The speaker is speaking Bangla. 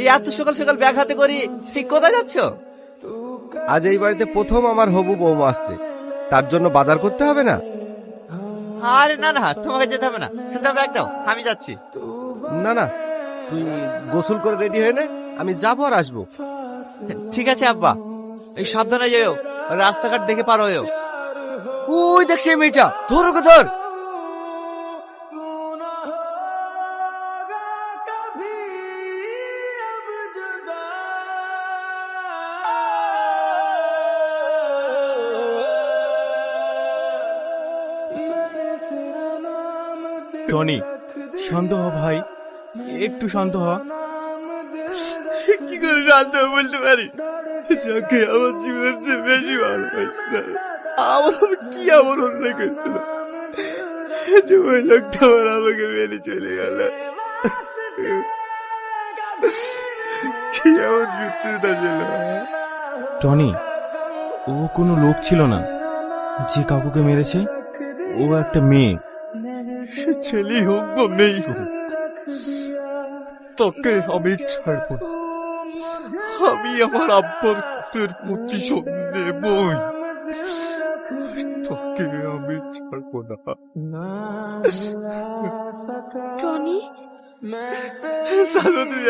এই এত সকাল সকাল ব্যাগ হাতে করি কোথায় যাচ্ছ? আজ এই বাড়িতে প্রথম আমার হবু বৌমা আসছে, তার জন্য বাজার করতে হবে না? আরে না না, তোমাকে যেতে হবে না, দাও ব্যাগ দাও, আমি যাচ্ছি। না না, তুই গোসল করে রেডি হয়ে নে, আমি যাবো আর আসবো। ঠিক আছে আব্বা, এই সাবধানে যেও, রাস্তাঘাট দেখে পার হয়েও। ওই দেখ সেই মেয়েটা, ধর ওকে ধর। টনি, শান্ত হ ভাই, একটু শান্ত হ। কি করে শান্ত হয়ে বলতে পারি? যাকে আমার জীবনের চেয়ে বেশি ভালোবাসতাম, আমার কি এমন অন্যায় করেছিল যে ওই লোকটা আবার আমাকে মেনে চলে গেল? কি এমন শত্রুতা ছিল? টনি, ও কোনো লোক ছিল না যে কাকুকে মেরেছে, ও একটা মেয়ে। সে ছেলেই হোক বা মেয়েই হোক, তোকে আমি ছাড়বো না। আমি আমার আব্বার খুনের প্রতিশোধ নেবই, তোকে আমি ছাড়বো না। টনি, সারো তুই